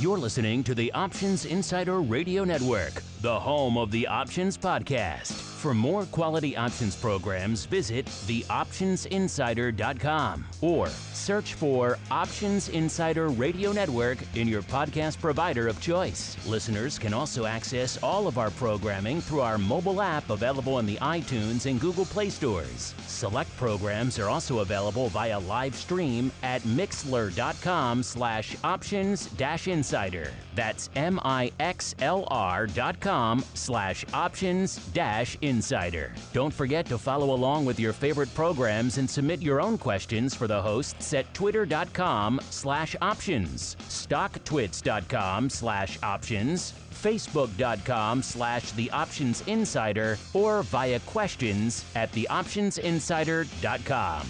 You're listening to the Options Insider Radio Network, the home of the Options Podcast. For more quality options programs, visit theoptionsinsider.com or search for Options Insider Radio Network in your podcast provider of choice. Listeners can also access all of our programming through our mobile app available in the iTunes and Google Play stores. Select programs are also available via live stream at mixlr.com/options-insider. That's mixlr.com/options-insider. Don't forget to follow along with your favorite programs and submit your own questions for the hosts at twitter.com/options, stocktwits.com/options, facebook.com/theoptionsinsider, or via questions at theoptionsinsider.com.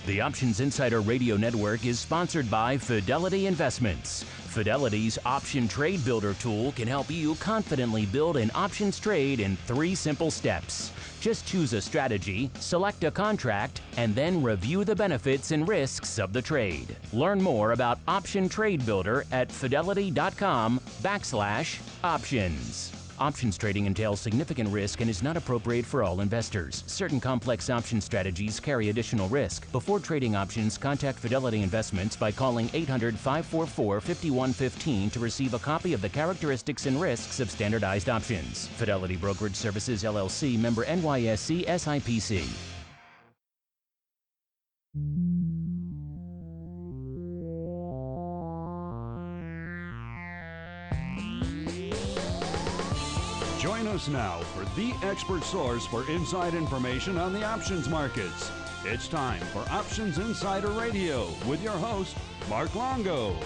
The Options Insider Radio Network is sponsored by Fidelity Investments. Fidelity's Option Trade Builder tool can help you confidently build an options trade in 3 simple steps. Just choose a strategy, select a contract, and then review the benefits and risks of the trade. Learn more about Option Trade Builder at fidelity.com/options. Options trading entails significant risk and is not appropriate for all investors. Certain complex option strategies carry additional risk. Before trading options, contact Fidelity Investments by calling 800-544-5115 to receive a copy of the characteristics and risks of standardized options. Fidelity Brokerage Services, LLC, member NYSE SIPC. Join us now for the expert source for inside information on the options markets. It's time for Options Insider Radio with your host, Mark Longo.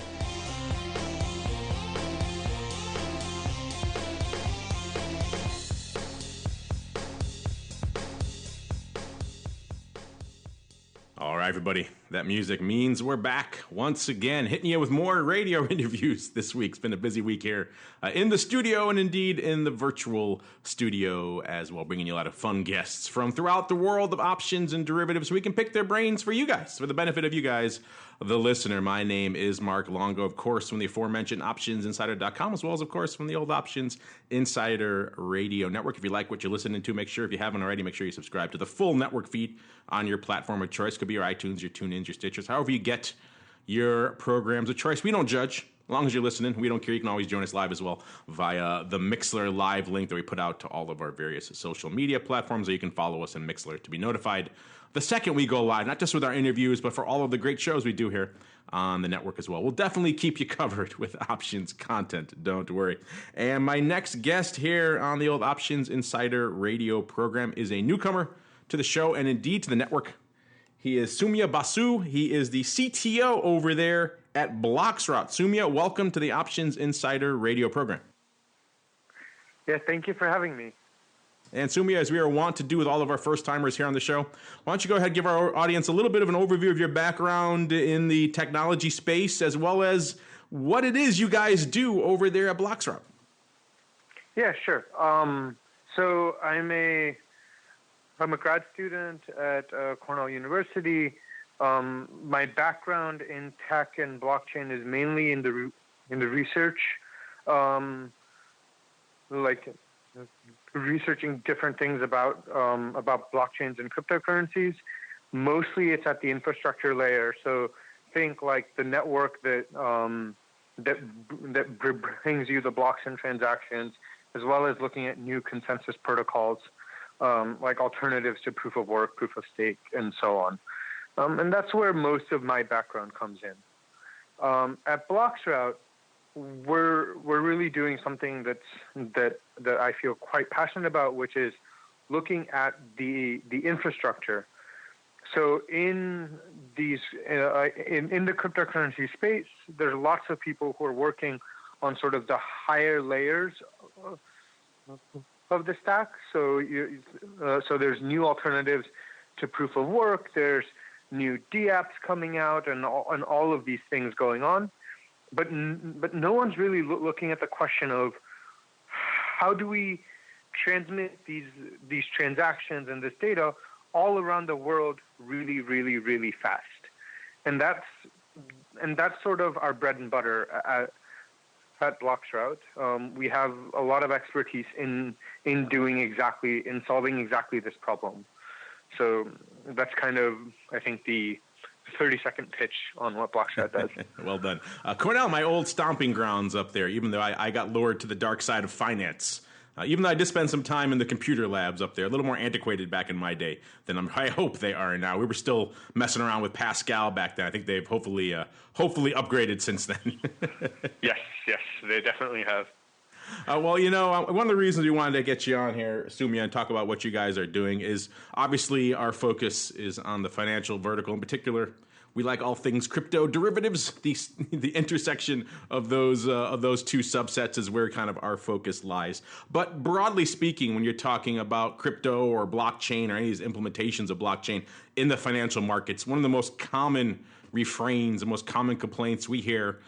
All right, everybody. That music means we're back once again, hitting you with more radio interviews this week. It's been a busy week here in the studio and indeed in the virtual studio as well, bringing you a lot of fun guests from throughout the world of options and derivatives so we can pick their brains for you guys, for the benefit of you guys, the listener. My name is Mark Longo, of course, from the aforementioned OptionsInsider.com, as well as, of course, from the old Options Insider Radio Network. If you like what you're listening to, make sure, if you haven't already, make sure you subscribe to the full network feed on your platform of choice. Could be your iTunes, your TuneIns, your Stitchers, however you get your programs of choice. We don't judge. As long as you're listening, we don't care. You can always join us live as well via the Mixlr live link that we put out to all of our various social media platforms, or you can follow us in Mixlr to be notified the second we go live, not just with our interviews, but for all of the great shows we do here on the network as well. We'll definitely keep you covered with options content. Don't worry. And my next guest here on the old Options Insider Radio program is a newcomer to the show and indeed to the network. He is Soumya Basu. He is the CTO over there at bloXroute. Soumya, welcome to the Options Insider Radio program. Yeah, thank you for having me. And Soumya, as we are wont to do with all of our first-timers here on the show, why don't you go ahead and give our audience a little bit of an overview of your background in the technology space, as well as what it is you guys do over there at bloXroute. Yeah, sure. So I'm a grad student at Cornell University. My background in tech and blockchain is mainly in the research, like researching different things about blockchains and cryptocurrencies. Mostly, it's at the infrastructure layer. So think like the network that brings you the blocks and transactions, as well as looking at new consensus protocols. Like alternatives to proof of work, proof of stake, and so on. And that's where most of my background comes in. At bloXroute, we're really doing something that I feel quite passionate about, which is looking at the infrastructure. So in these in the cryptocurrency space, there's lots of people who are working on sort of the higher layers of the stack. So so there's new alternatives to proof of work. There's new dApps coming out, and all of these things going on. But no one's really looking at the question of how do we transmit these transactions and this data all around the world really, really, really fast. And that's sort of our bread and butter at bloXroute, we have a lot of expertise in solving exactly this problem. So that's kind of, I think, the 30-second pitch on what bloXroute does. Well done. Cornell, my old stomping grounds up there, even though I got lured to the dark side of finance. Even though I did spend some time in the computer labs up there, a little more antiquated back in my day than I hope they are now. We were still messing around with Pascal back then. I think they've hopefully upgraded since then. Yes, they definitely have. Well, one of the reasons we wanted to get you on here, Soumya, and talk about what you guys are doing is obviously our focus is on the financial vertical in particular. We like all things crypto derivatives. The intersection of those two subsets is where kind of our focus lies. But broadly speaking, when you're talking about crypto or blockchain or any of these implementations of blockchain in the financial markets, one of the most common refrains, the most common complaints we hear,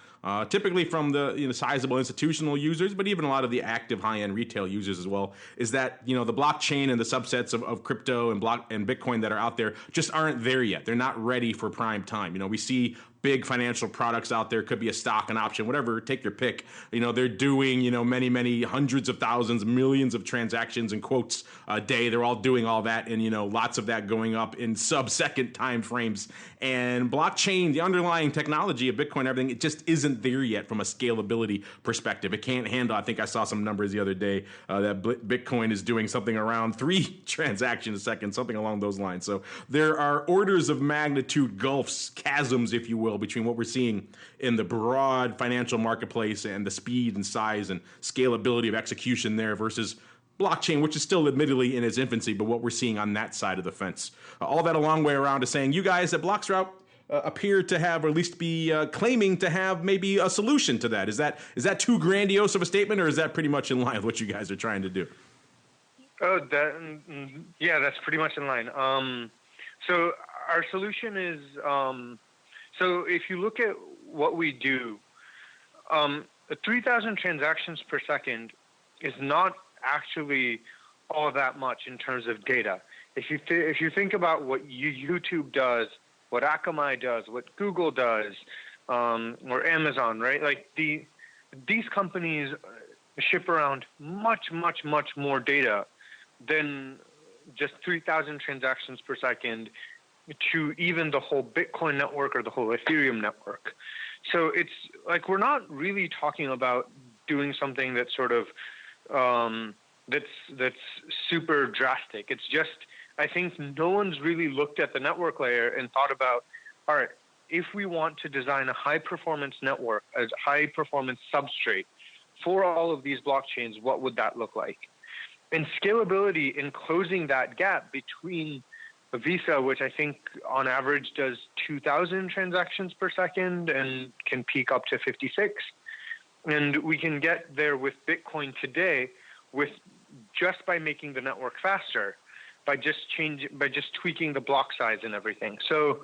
typically from the sizable institutional users, but even a lot of the active high-end retail users as well, is that the blockchain and the subsets of crypto and Bitcoin that are out there just aren't there yet. They're not ready for prime time. We see big financial products out there, could be a stock, an option, whatever, take your pick. They're doing, many hundreds of thousands, millions of transactions and quotes a day. They're all doing all that, and, lots of that going up in sub-second time frames. And blockchain, the underlying technology of Bitcoin, everything, it just isn't there yet from a scalability perspective. It can't handle, I think I saw some numbers the other day, that Bitcoin is doing something around 3 transactions a second, something along those lines. So there are orders of magnitude gulfs, chasms, if you will, between what we're seeing in the broad financial marketplace and the speed and size and scalability of execution there versus blockchain, which is still admittedly in its infancy, but what we're seeing on that side of the fence. All that a long way around to saying you guys at bloXroute appear to have, or at least be claiming to have, maybe a solution to that. Is that too grandiose of a statement, or is that pretty much in line with what you guys are trying to do? Oh, that's pretty much in line. So our solution is, so if you look at what we do, 3,000 transactions per second is not actually all that much in terms of data. If you think about what YouTube does, what Akamai does, what Google does, or Amazon, right? Like these companies ship around much more data than just 3,000 transactions per second to even the whole Bitcoin network or the whole Ethereum network. So it's like we're not really talking about doing something that's sort of that's super drastic. It's just, I think no one's really looked at the network layer and thought about, all right, if we want to design a high-performance network, a high-performance substrate for all of these blockchains, what would that look like? And scalability in closing that gap between a Visa, which I think on average does 2,000 transactions per second and can peak up to 56. And we can get there with Bitcoin today just by making the network faster, by just tweaking the block size and everything. So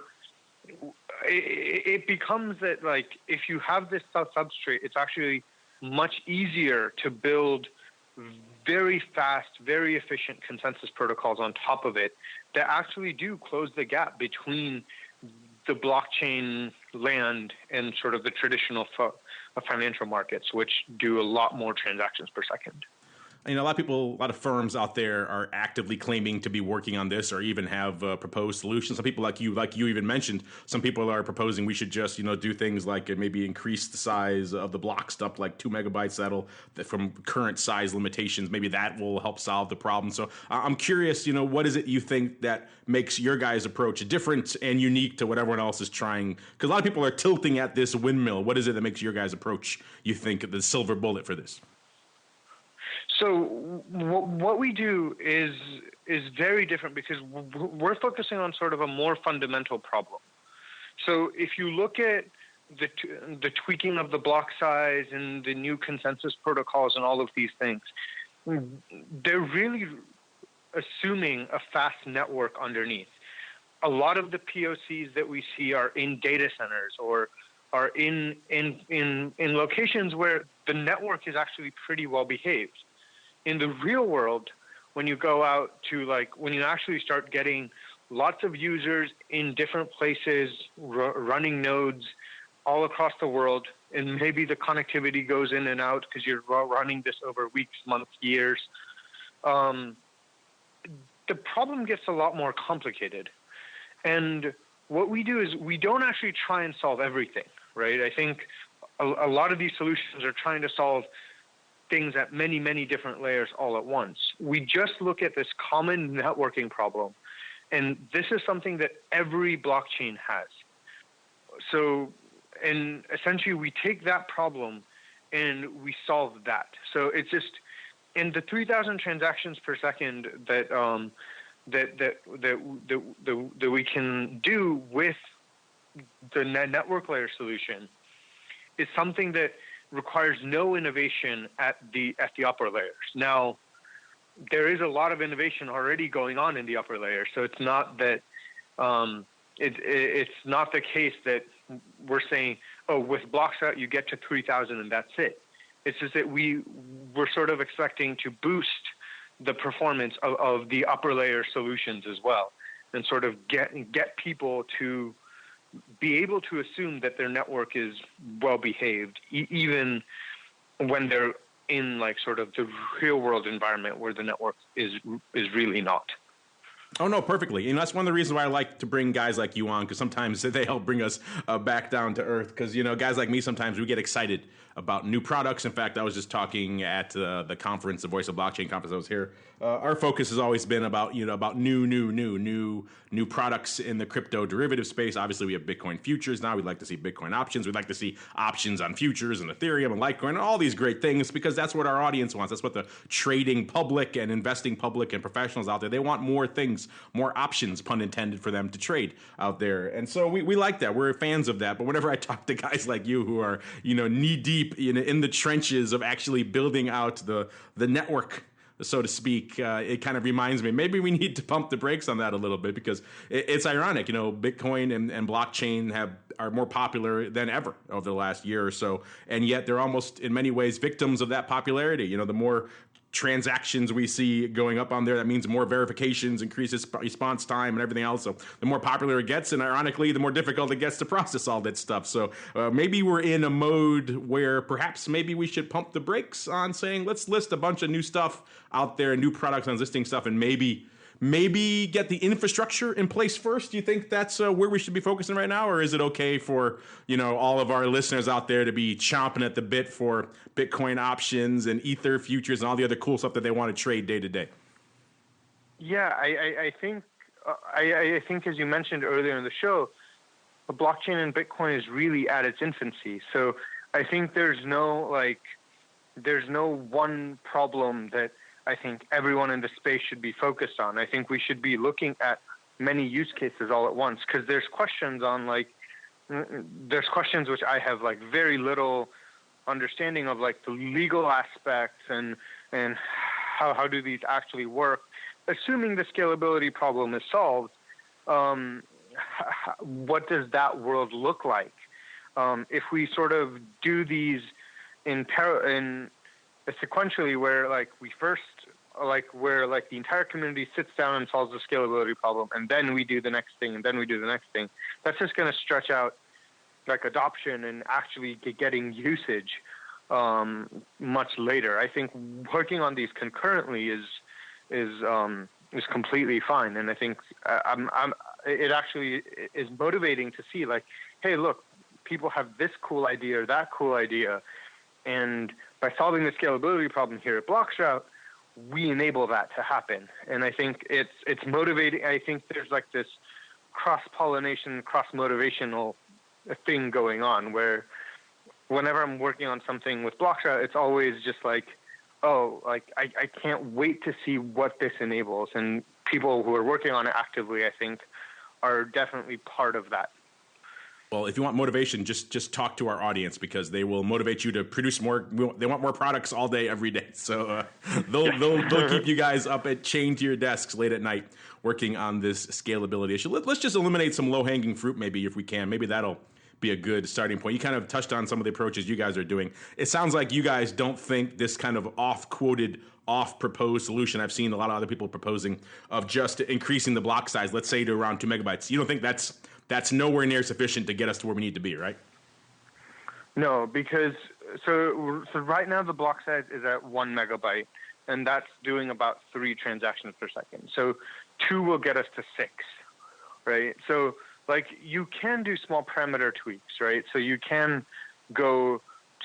it becomes that, like, if you have this substrate, it's actually much easier to build very fast, very efficient consensus protocols on top of it that actually do close the gap between the blockchain land and sort of the traditional financial markets, which do a lot more transactions per second. A lot of firms out there are actively claiming to be working on this or even have proposed solutions. Some people like you even mentioned, some people are proposing we should just, do things like maybe increase the size of the blocks up like 2 megabytes from current size limitations. Maybe that will help solve the problem. So I'm curious, what is it you think that makes your guys' approach different and unique to what everyone else is trying? Because a lot of people are tilting at this windmill. What is it that makes your guys' approach, you think, the silver bullet for this? So what we do is very different because we're focusing on sort of a more fundamental problem. So if you look at the tweaking of the block size and the new consensus protocols and all of these things, they're really assuming a fast network underneath. A lot of the POCs that we see are in data centers or are in locations where the network is actually pretty well behaved. In the real world, when you go out to when you actually start getting lots of users in different places, running nodes all across the world and maybe the connectivity goes in and out because you're running this over weeks, months, years. The problem gets a lot more complicated. And what we do is we don't actually try and solve everything, right? I think a lot of these solutions are trying to solve things at many, many different layers all at once. We just look at this common networking problem, and this is something that every blockchain has. So, and essentially we take that problem and we solve that. So it's just, in the 3,000 transactions per second that we can do with the network layer solution is something that requires no innovation at the upper layers. Now, there is a lot of innovation already going on in the upper layers, so it's not that it's not the case that we're saying, oh, with bloXroute you get to 3,000 and that's it. It's just that we're sort of expecting to boost the performance of the upper layer solutions as well, and sort of get people to be able to assume that their network is well behaved, even when they're in like sort of the real world environment where the network is really not. Oh, no, perfectly. And that's one of the reasons why I like to bring guys like you on, because sometimes they help bring us back down to earth. Because, you know, guys like me, sometimes we get excited about new products. In fact, I was just talking at the conference, the Voice of Blockchain conference I was here. Our focus has always been about, you know, about new products in the crypto derivative space. Obviously, we have Bitcoin futures now. We'd like to see Bitcoin options. We'd like to see options on futures and Ethereum and Litecoin and all these great things, because that's what our audience wants. That's what the trading public and investing public and professionals out there, they want more things, more options, pun intended, for them to trade out there. And so we like that. We're fans of that. But whenever I talk to guys like you who are, you know, knee deep in the trenches of actually building out the network, so to speak, it kind of reminds me, maybe we need to pump the brakes on that a little bit, because it's ironic, you know, Bitcoin and blockchain are more popular than ever over the last year or so, and yet they're almost in many ways victims of that popularity. You know, the more transactions we see going up on there, that means more verifications, increases response time and everything else. So the more popular it gets, and ironically, the more difficult it gets to process all that stuff. So maybe we're in a mode where perhaps maybe we should pump the brakes on saying, let's list a bunch of new stuff out there, new products on existing stuff, and maybe get the infrastructure in place first. Do you think that's where we should be focusing right now? Or is it okay for, you know, all of our listeners out there to be chomping at the bit for Bitcoin options and Ether futures and all the other cool stuff that they want to trade day to day? Yeah, I think as you mentioned earlier in the show, the blockchain and Bitcoin is really at its infancy. So I think there's no one problem that I think everyone in the space should be focused on. I think we should be looking at many use cases all at once, because there's questions which I have like very little understanding of, like the legal aspects and how do these actually work. Assuming the scalability problem is solved, what does that world look like? If we sort of do these sequentially, where like we first, like where like the entire community sits down and solves the scalability problem, and then we do the next thing, and then we do the next thing, that's just going to stretch out like adoption and actually getting usage much later. I think working on these concurrently is completely fine, and I think it actually is motivating to see, like, hey, look, people have this cool idea or that cool idea, and by solving the scalability problem here at bloXroute, we enable that to happen. And I think it's motivating. I think there's like this cross-pollination, cross-motivational thing going on, where whenever I'm working on something with bloXroute, it's always just like, oh, like I can't wait to see what this enables. And people who are working on it actively, I think, are definitely part of that. Well, if you want motivation, just talk to our audience, because they will motivate you to produce more. They want more products all day, every day. So they'll keep you guys up chained to your desks late at night working on this scalability issue. Let's just eliminate some low-hanging fruit, maybe, if we can. Maybe that'll be a good starting point. You kind of touched on some of the approaches you guys are doing. It sounds like you guys don't think this kind of off-quoted, off-proposed solution I've seen a lot of other people proposing of just increasing the block size, let's say to around 2 megabytes. You don't think that's nowhere near sufficient to get us to where we need to be, right? No, because so right now the block size is at 1 MB, and that's doing about 3 transactions per second. So 2 will get us to 6, right? So like you can do small parameter tweaks, right? So you can go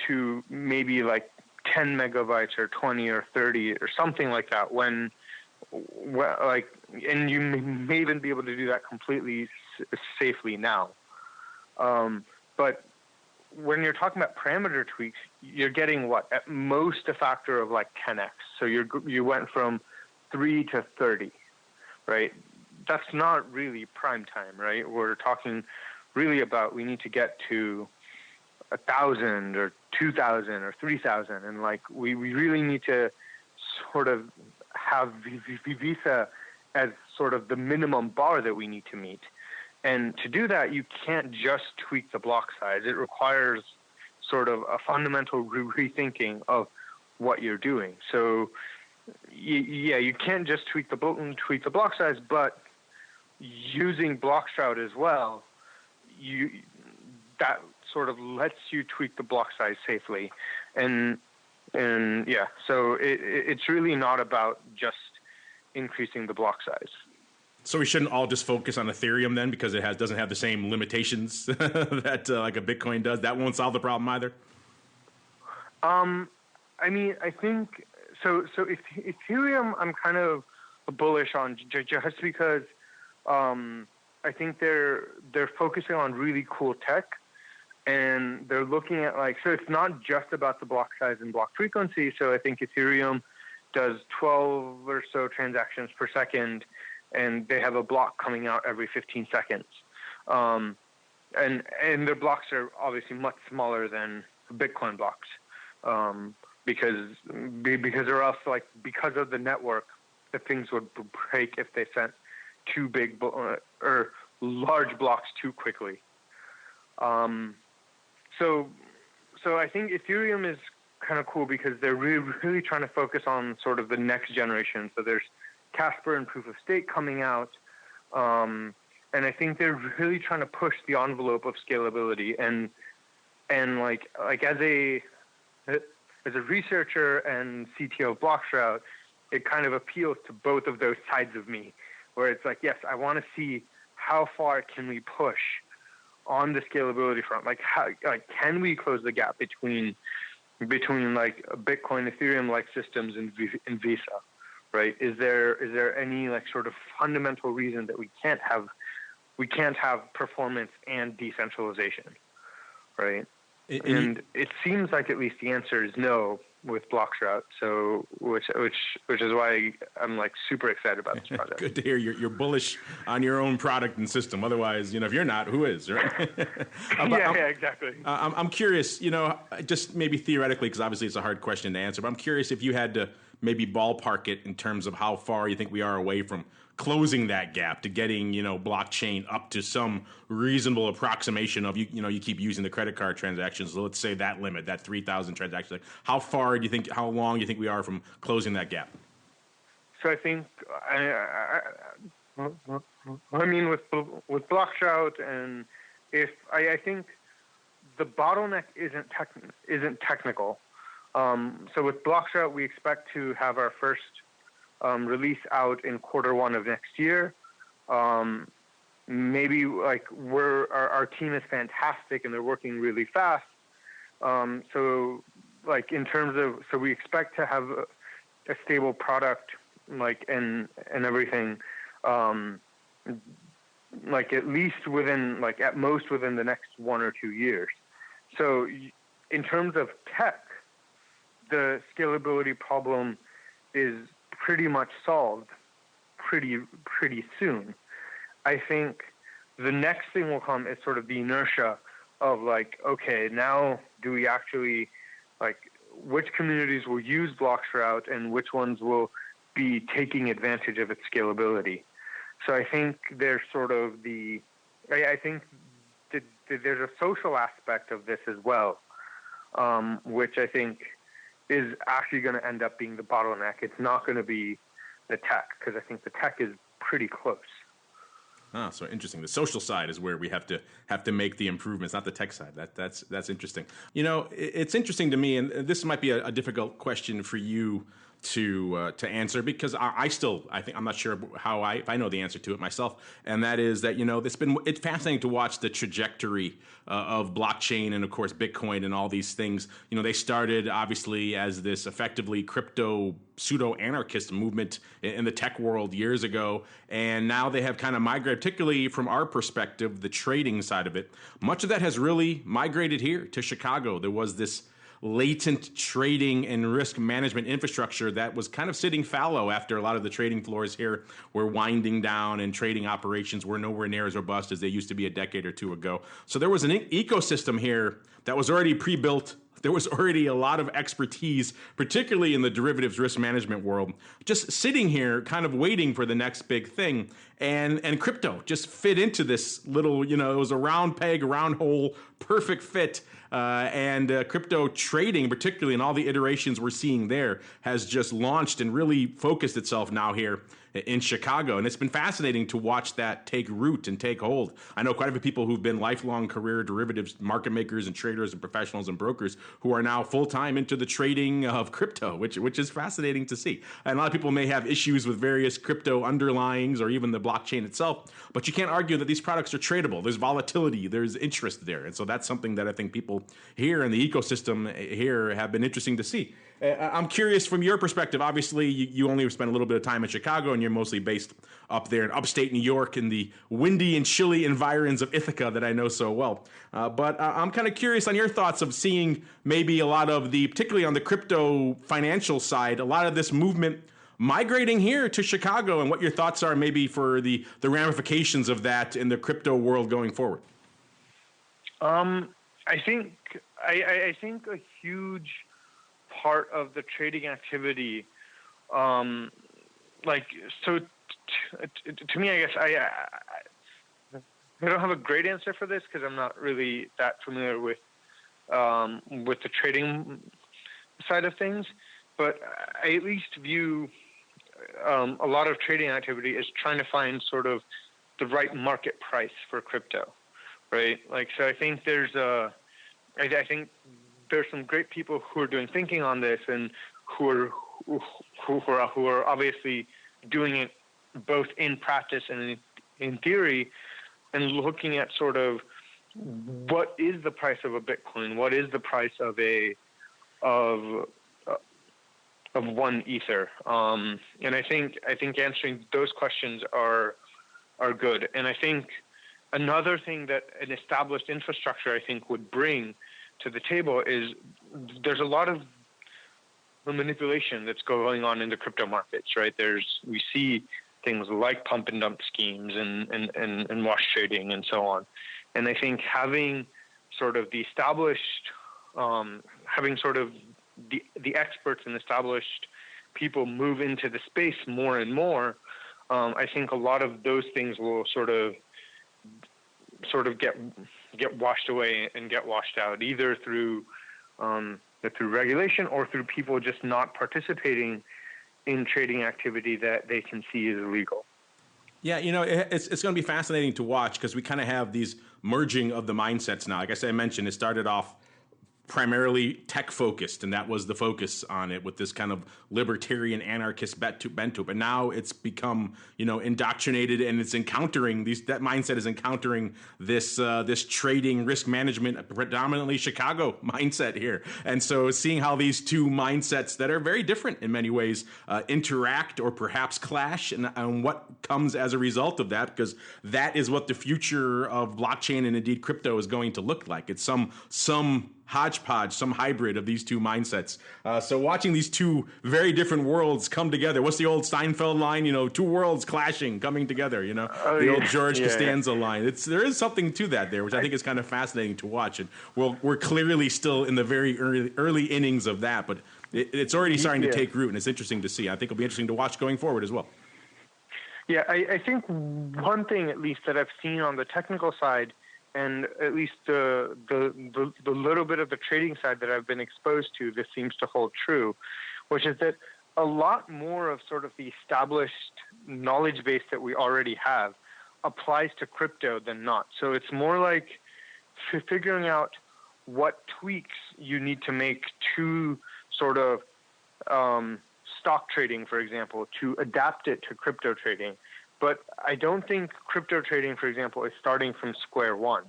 to maybe like 10 megabytes or 20 or 30 or something like that when like, and you may even be able to do that completely safely now. But when you're talking about parameter tweaks, you're getting what at most a factor of like 10x. So you went from 3 to 30, right? That's not really prime time, right? We're talking really about we need to get to 1,000 or 2,000 or 3,000, and like we really need to sort of have Visa as sort of the minimum bar that we need to meet. And to do that, you can't just tweak the block size. It requires sort of a fundamental rethinking of what you're doing. So, you can't just tweak the block size, but using bloXroute as well, that sort of lets you tweak the block size safely. And yeah, so it's really not about just increasing the block size. So we shouldn't all just focus on Ethereum then, because it doesn't have the same limitations that like a Bitcoin does. That won't solve the problem either. I mean, I think so. Ethereum, I'm kind of bullish on just because I think they're focusing on really cool tech, and they're looking at like, so it's not just about the block size and block frequency. So I think Ethereum does 12 or so transactions per second, and they have a block coming out every 15 seconds. And their blocks are obviously much smaller than Bitcoin blocks, because or else, like, because of the network, the things would break if they sent too big or large blocks too quickly. So I think Ethereum is kind of cool because they're really trying to focus on sort of the next generation. So there's Casper and Proof of Stake coming out, and I think they're really trying to push the envelope of scalability. And like as a researcher and CTO of bloXroute, it kind of appeals to both of those sides of me, where it's like, yes, I want to see how far can we push on the scalability front. Like, how can we close the gap between like Bitcoin, Ethereum like systems and Visa, right? Is there any like sort of fundamental reason that we can't have performance and decentralization, right? And it seems like at least the answer is no with bloXroute. So which is why I'm like super excited about this project. Good to hear you're bullish on your own product and system. Otherwise, if you're not, who is, right? Yeah, exactly. I'm curious, just maybe theoretically, because obviously it's a hard question to answer, but I'm curious if you had to maybe ballpark it in terms of how far you think we are away from closing that gap to getting, blockchain up to some reasonable approximation of, you keep using the credit card transactions. So let's say that limit, that 3,000 transactions. Like, how long do you think we are from closing that gap? So I think, I mean, with bloXroute, and I think the bottleneck isn't technical. So with bloXroute, we expect to have our first release out in Q1 of next year. Maybe like our team is fantastic and they're working really fast. So like in terms of, so we expect to have a stable product, like, and everything, like at least within, like at most within the next 1 or 2 years. So in terms of tech, the scalability problem is pretty much solved pretty soon. I think the next thing will come is sort of the inertia of like, okay, now do we actually, like, which communities will use bloXroute and which ones will be taking advantage of its scalability. So I think there's sort of I think that there's a social aspect of this as well, which I think is actually going to end up being the bottleneck. It's not going to be the tech, because I think the tech is pretty close. So interesting. The social side is where we have to make the improvements, not the tech side. That's interesting. It's interesting to me, and this might be a difficult question for you to answer, because I think I'm not sure if I know the answer to it myself, and that is that it's fascinating to watch the trajectory of blockchain and of course Bitcoin and all these things. They started obviously as this effectively crypto pseudo-anarchist movement in the tech world years ago, and now they have kind of migrated, particularly from our perspective, the trading side of it. Much of that has really migrated here to Chicago. There was this latent trading and risk management infrastructure that was kind of sitting fallow after a lot of the trading floors here were winding down and trading operations were nowhere near as robust as they used to be a decade or two ago. So there was an ecosystem here that was already pre-built. There was already a lot of expertise, particularly in the derivatives risk management world, just sitting here kind of waiting for the next big thing. And crypto just fit into this little, it was a round peg, round hole, perfect fit. And crypto trading, particularly in all the iterations we're seeing there, has just launched and really focused itself now here in Chicago. And it's been fascinating to watch that take root and take hold. I know quite a few people who've been lifelong career derivatives market makers and traders and professionals and brokers who are now full-time into the trading of crypto, which is fascinating to see. And a lot of people may have issues with various crypto underlyings or even the blockchain itself, but you can't argue that these products are tradable. There's volatility, there's interest there. And so that's something that I think people here in the ecosystem here have been interesting to see. I'm curious from your perspective. Obviously, you only spent a little bit of time in Chicago, and you're mostly based up there in upstate New York in the windy and chilly environs of Ithaca that I know so well. But I'm kind of curious on your thoughts of seeing maybe a lot of particularly on the crypto financial side, a lot of this movement migrating here to Chicago, and what your thoughts are maybe for the ramifications of that in the crypto world going forward. I think a huge part of the trading activity, to me, I guess I don't have a great answer for this because I'm not really that familiar with the trading side of things, but I at least view a lot of trading activity as trying to find sort of the right market price for crypto, right? So I think I think there's some great people who are doing thinking on this and who are obviously doing it both in practice and in theory, and looking at sort of what is the price of a Bitcoin, what is the price of one Ether, and I think answering those questions are good. And I think another thing that an established infrastructure I think would bring to the table is there's a lot of manipulation that's going on in the crypto markets, right? We see things like pump and dump schemes and wash trading and so on. And I think having sort of the established, having sort of the experts and established people move into the space more and more, I think a lot of those things will sort of get washed away and get washed out, either through regulation or through people just not participating in trading activity that they can see is illegal. Yeah, it's going to be fascinating to watch because we kind of have these merging of the mindsets now. Like I mentioned, it started off primarily tech focused, and that was the focus on it with this kind of libertarian anarchist bent to it. But now it's become, indoctrinated, and it's encountering that mindset is encountering this trading risk management, predominantly Chicago mindset here. And so seeing how these two mindsets that are very different in many ways interact or perhaps clash, and what comes as a result of that, because that is what the future of blockchain and indeed crypto is going to look like. It's some hodgepodge, some hybrid of these two mindsets. So watching these two very different worlds come together. What's the old Steinfeld line? Two worlds clashing, coming together. The old George Costanza line. There is something to that there, which I think is kind of fascinating to watch. And we're clearly still in the very early innings of that, but it's already starting to take root, and it's interesting to see. I think it'll be interesting to watch going forward as well. Yeah, I think one thing at least that I've seen on the technical side, and at least the little bit of the trading side that I've been exposed to, this seems to hold true, which is that a lot more of sort of the established knowledge base that we already have, applies to crypto than not. So it's more like figuring out what tweaks you need to make to sort of stock trading, for example, to adapt it to crypto trading. But I don't think crypto trading, for example, is starting from square one.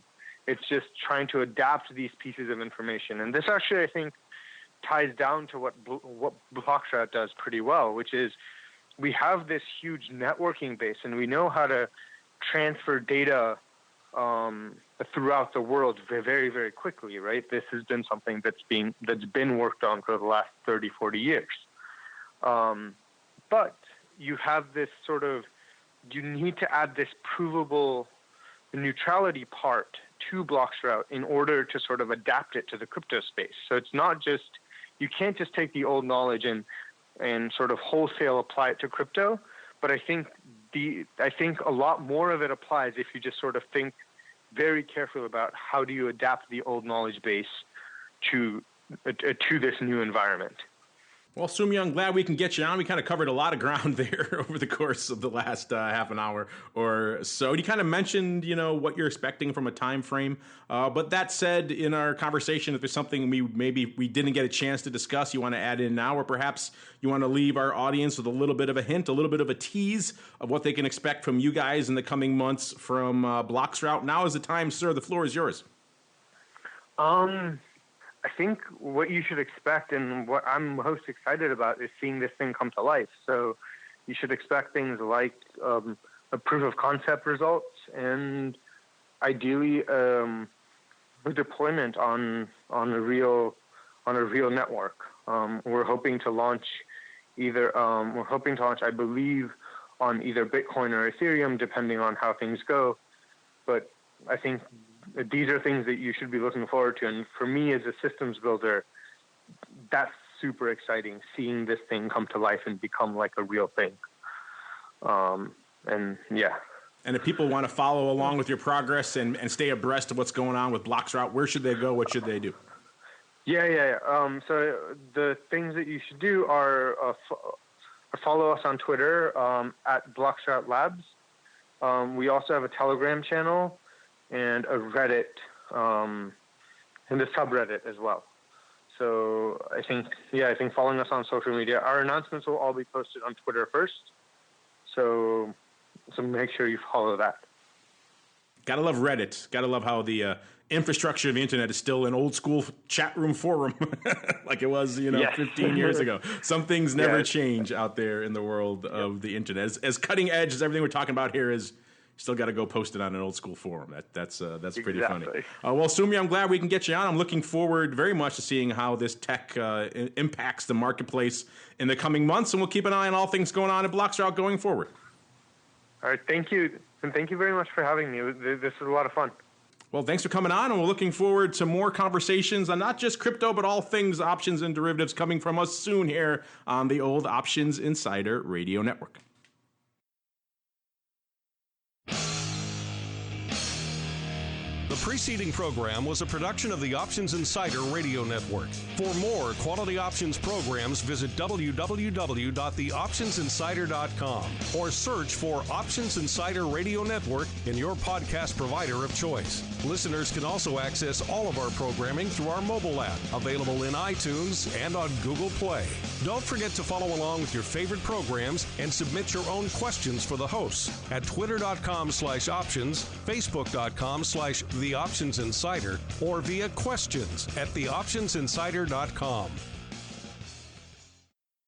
It's just trying to adapt these pieces of information. And this actually, I think, ties down to what bloXroute does pretty well, which is we have this huge networking base, and we know how to transfer data throughout the world very, very quickly, right? This has been something that's been worked on for the last 30, 40 years. But you have this sort of, you need to add this provable neutrality part to bloXroute in order to sort of adapt it to the crypto space. So it's not just, you can't just take the old knowledge and sort of wholesale apply it to crypto. But I think a lot more of it applies if you just sort of think very carefully about how do you adapt the old knowledge base to this new environment. Well, Soumya, I'm glad we can get you on. We kind of covered a lot of ground there over the course of the last half an hour or so. You kind of mentioned, what you're expecting from a time frame. But that said, in our conversation, if there's something we didn't get a chance to discuss, you want to add in now, or perhaps you want to leave our audience with a little bit of a hint, a little bit of a tease of what they can expect from you guys in the coming months from bloXroute. Now is the time, sir. The floor is yours. I think what you should expect and what I'm most excited about is seeing this thing come to life. So you should expect things like a proof of concept results and ideally a deployment on a real network. We're hoping to launch I believe, on either Bitcoin or Ethereum, depending on how things go. But I think these are things that you should be looking forward to. And for me as a systems builder, that's super exciting, seeing this thing come to life and become like a real thing. And if people want to follow along with your progress and stay abreast of what's going on with bloXroute, where should they go? What should they do? Yeah. So the things that you should do are follow us on Twitter at bloXroute Labs. We also have a Telegram channel and a Reddit, and the subreddit as well. So I think following us on social media, our announcements will all be posted on Twitter first. So make sure you follow that. Gotta love Reddit. Gotta love how the infrastructure of the internet is still an old school chat room forum like it was, 15 years ago. Some things never change out there in the world of the internet. As cutting edge as everything we're talking about here is, still got to go post it on an old school forum. That's pretty funny. Well, Soumya, I'm glad we can get you on. I'm looking forward very much to seeing how this tech impacts the marketplace in the coming months, and we'll keep an eye on all things going on at bloXroute going forward. All right, thank you. And thank you very much for having me. This was a lot of fun. Well, thanks for coming on, and we're looking forward to more conversations on not just crypto, but all things options and derivatives coming from us soon here on the Old Options Insider Radio Network. The preceding program was a production of the Options Insider Radio Network. For more quality options programs, visit www.theoptionsinsider.com or search for Options Insider Radio Network in your podcast provider of choice. Listeners can also access all of our programming through our mobile app, available in iTunes and on Google Play. Don't forget to follow along with your favorite programs and submit your own questions for the hosts at twitter.com/options, facebook.com/The Options Insider, or via questions at theoptionsinsider.com.